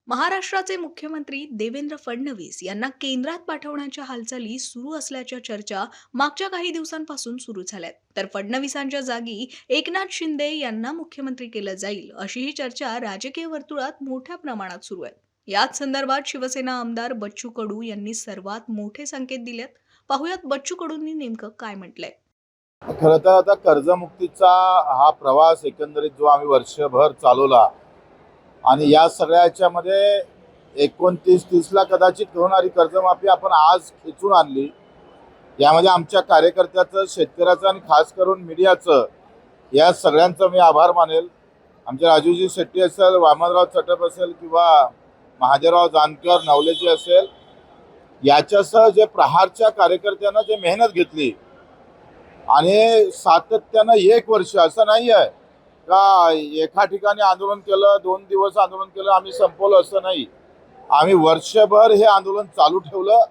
महाराष्ट्राचे मुख्यमंत्री देवेंद्र फडणवीस यांना केंद्रात पाठवण्याच्या हालचाली सुरू असल्याच्या चर्चा मागच्या काही दिवसांपासून सुरू झाल्यात. तर फडणवीसांच्या जागी एकनाथ शिंदे यांना मुख्यमंत्री केलं जाईल अशीही चर्चा राजकीय वर्तुळात मोठ्या प्रमाणात सुरू आहे. याच संदर्भात शिवसेना आमदार बच्चू कडू यांनी सर्वात मोठे संकेत दिलेत. पाहुयात बच्चू कडूंनी नेमकं काय म्हटलंय. खरं तर आता कर्जमुक्तीचा हा प्रवास एकंदरीत जो आम्ही वर्षभर चालवला आणि या सगळ्याच्यामध्ये 29-30ला कदाचित होणारी कर्जमाफी आपण आज खेचून आणली. यामध्ये आमच्या कार्यकर्त्याचं, शेतकऱ्याचं आणि खास करून मीडियाचं या सगळ्यांचं मी आभार मानेल. आमचे राजूजी शेट्टी असेल, वामनराव चटप असेल किंवा महादेवराव जानकर, नवलेजी असेल, याच्यासह जे प्रहारच्या कार्यकर्त्यांना जे मेहनत घेतली आणि सातत्यानं 1 वर्ष असं नाही आहे का एका ठिकाणी आंदोलन केलं, 2 दिवस आंदोलन केलं, आम्ही संपवलं असं नाही. आम्ही वर्षभर हे आंदोलन चालू ठेवलं.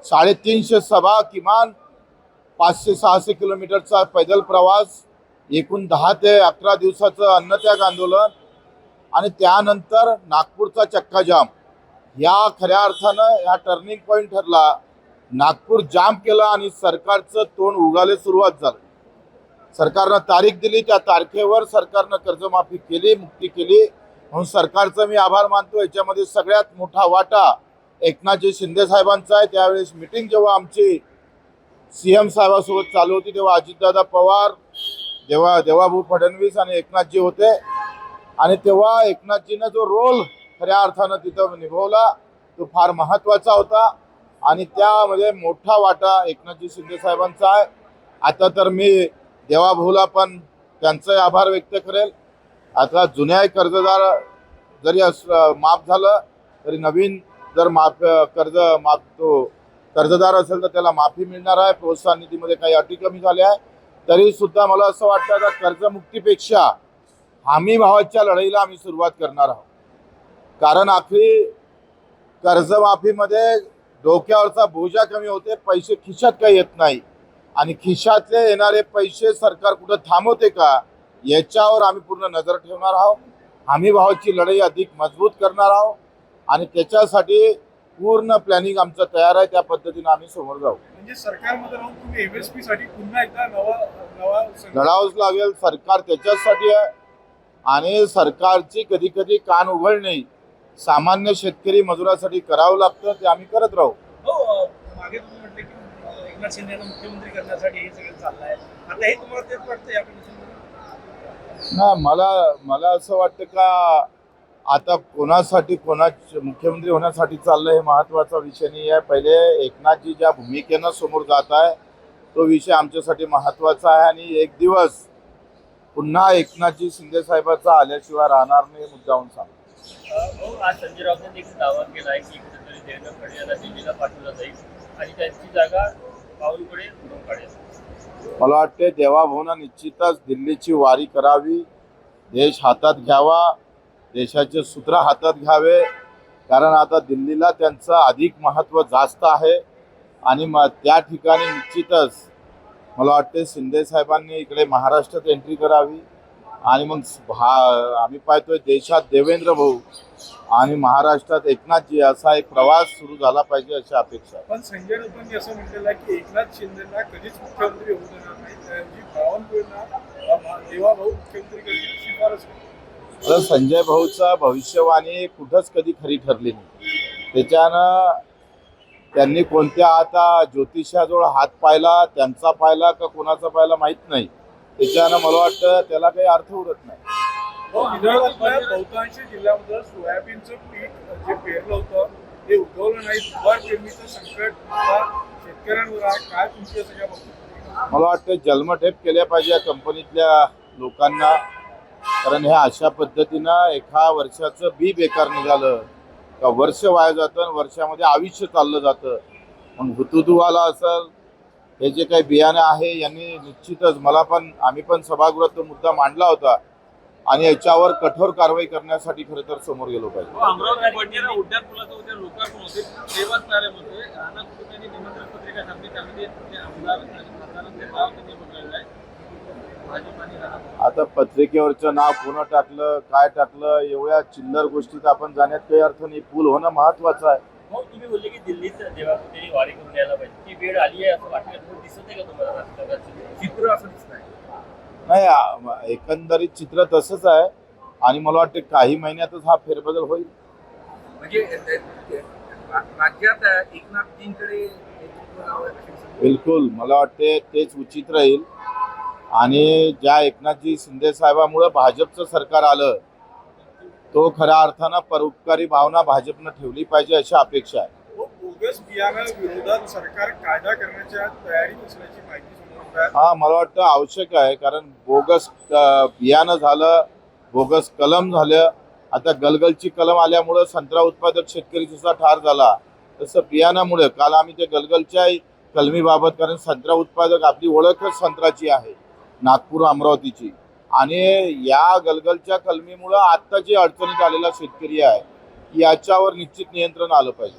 350 सभा, किमान 500-600 किलोमीटरचा पैदल प्रवास, एकूण 10 ते 11 दिवसाचं अन्नत्याग आंदोलन आणि त्यानंतर नागपूरचा चक्काजाम. या खऱ्या अर्थानं या टर्निंग पॉईंट ठरला. नागपूर जाम केलं आणि सरकारचं तोंड उगाले सुरुवात झाली. सरकारनं तारीख दिली, त्या तारखेवर सरकारनं कर्जमाफी केली, मुक्ती केली. म्हणून सरकारचं मी आभार मानतो. याच्यामध्ये सगळ्यात मोठा वाटा एकनाथजी शिंदे साहेबांचा आहे. त्यावेळेस मीटिंग जेव्हा आमची CM साहेबांसोबत चालू होती तेव्हा अजितदादा पवार, देवाभाऊ फडणवीस आणि एकनाथजी होते आणि तेव्हा एकनाथजीनं जो रोल खऱ्या अर्थानं तिथं निभावला तो फार महत्त्वाचा होता आणि त्यामध्ये मोठा वाटा एकनाथजी शिंदे साहेबांचा आहे. आता तर मी देवाभाऊला पण त्यांचे आभार व्यक्त करेल. आता जुन्या कर्जदार जरी माफ झालं तरी नवीन जर कर्जदार असेल तर त्याला माफी मिळणार आहे. प्रोत्साहन निधीमध्ये काही अटी कमी झाल्या आहे. तरी सुद्धा मला असं वाटतं आता कर्जमुक्तीपेक्षा हमी भावाच्या लढाईला आम्ही सुरुवात करणार आहोत. कारण आखरी कर्जमाफीमध्ये डोक्यावरचा बोजा कमी होते, पैसे खिशात काही येत नाही आणि खिशातले येणारे पैसे सरकार कुठं थांबवते का याच्यावर आम्ही पूर्ण नजर ठेवणार आहोत. हमी भावाची लढाई अधिक मजबूत करणार आहोत आणि त्याच्यासाठी पूर्ण प्लॅनिंग आमचं तयार आहे. त्या पद्धतीने आम्ही समोर जाऊ. म्हणजे सरकारमध्ये राहून तुम्ही MSP साठी पुन्हा एकदा नवा लढावंच लागेल. सरकार त्याच्यासाठी आहे आणि सरकारची कधी कधी कान उघडणे सामान्य शेतकरी मजुरासाठी करावं लागतं. ते आम्ही करत राहू. मागे तुम्ही म्हटले की एकनाथ शिंदे यांना मुख्यमंत्री करण्यासाठी हे सगळं चाललंय. आता हे तुम्हाला तेच वाटतं या नाही, मला असं वाटतं का आता कोणासाठी मुख्यमंत्री होण्यासाठी चाललं हे महत्त्वाचा विषय नाही आहे. पहिले एकनाथजी ज्या भूमिकेनं समोर जात आहे तो विषय आमच्यासाठी महत्त्वाचा आहे आणि एक दिवस पुन्हा एकनाथजी शिंदे साहेबांचा आल्याशिवाय राहणार नाही मुद्दाहून सांग. आज संजय राऊतांनी देखील दावा केला आहे की कुठेतरी देवेंद्र फडणवीस यांना दिल्लीला पाठवलं जाईल आणि त्यांची जागा पाऊलकडे भरून काढेल. मला वाटते देवाभाऊनं निश्चितच दिल्लीची वारी करावी, देश हातात घ्यावा, देशाचे सूत्र हातात घ्यावे. कारण आता दिल्लीला त्यांचं अधिक महत्त्व जास्त आहे आणि त्या ठिकाणी निश्चितच मला वाटते शिंदे साहेबांनी इकडे महाराष्ट्रात एंट्री करावी आणि मग आम्ही पाहतोय देशात देवेंद्र भाऊ आणि महाराष्ट्रात एकनाथजी असा एक प्रवास सुरू झाला पाहिजे अशी अपेक्षा आहे. पण संजय राऊतांनी असं म्हटलेलं आहे की एकनाथ शिंदेना कधीच मुख्यमंत्री होऊ देणार नाही. त्यांची बावनकुळेंना देवाभाऊ मुख्यमंत्री करण्याची शिफारस केली. तर संजय भाऊचा भविष्यवाणी कुठंच कधी खरी ठरली नाही. त्याच्यानं त्यांनी कोणत्या आता ज्योतिषाजवळ हात पाहिला, त्यांचा पाहिला का कोणाचा पाहिला माहीत नाही. त्याच्यानं मला वाटतं त्याला काही अर्थ उरत नाही. विदर्भातल्या बहुतांश जिल्ह्यामध्ये सोयाबीनचं पीक जे पेरलं होतं ते उगवलं नाही. दुबार पेरणीचं संकट शेतकऱ्यांवर आहे. काय तुमच्या सगळ्या बाबतीत मला वाटतं जन्मठेप केल्या पाहिजे या कंपनीतल्या लोकांना. कारण ह्या अशा पद्धतीनं एका वर्षाचं बी बेकार निघालं का वर्ष वाया जातं आणि वर्षामध्ये आयुष्य चाललं जातं. मग हुतुतुवाला असेल हे जे काही बियाणं आहे यांनी निश्चितच आम्ही पण सभागृहात तो मुद्दा मांडला होता आणि याच्यावर कठोर कारवाई करण्यासाठी खरं तर समोर गेलो पाहिजे. अमरावती उड्डाण पुलाचं उद्या लोकार्पण होते तेव्हाच कार्यामध्ये राणा कुटुंबांनी निमंत्रण पत्रिका छापली. त्यामध्ये आमदार खासदारांचे नाव त्यांनी बदललेलं आहे. भाजप आणि आता पत्रिकेवरचं नाव पुन्हा टाकलं काय टाकलं एवढ्या चिल्लर गोष्टीत आपण जाण्यात काही अर्थ नाही. पूल होणं महत्वाचं आहे. मग तुम्ही बोलले की दिल्लीत देवापुरी वारी करून यायला पाहिजे, ती वेळ आली आहे असं वाटतं, तुम्हाला दिसत आहे का तुम्हाला राजकारणाचं चित्र असं दिसत आहे? नाही, एकंदरीत चित्र तसंच आहे आणि मला वाटतं काही महिन्यातच हा फेरबदल होईल. म्हणजे राज्यात एकनाथजींकडे नेतृत्व जावं अशी संधी. बिलकुल मला वाटते तेच उचित राहील. आणि ज्या एकनाथजी शिंदे साहेबांमुळे भाजपचं सरकार आलं तो खऱ्या अर्थानं परोपकारी भावना भाजपनं ठेवली पाहिजे अशी अपेक्षा आहे. बोगस बियाणं विरोधात सरकार कायदा करण्याच्या तयारीत असल्याची माहिती समोर येत आहे. हा मला वाटतं आवश्यक आहे, कारण बोगस बियाणं झालं, बोगस कलम झालं. आता गलगलची कलम आल्यामुळं संत्रा उत्पादक शेतकरी जसा ठार झाला तसं बियाणामुळे काल आम्ही ते गलगलच्या कलमीबाबत, कारण संत्रा उत्पादक आपली ओळखच संत्र्याची आहे नागपूर अमरावतीची, आणि या गलगलच्या कलमीमुळं आत्ता जे अडचणीत आलेला शेतकरी आहे याच्यावर निश्चित नियंत्रण आलं पाहिजे.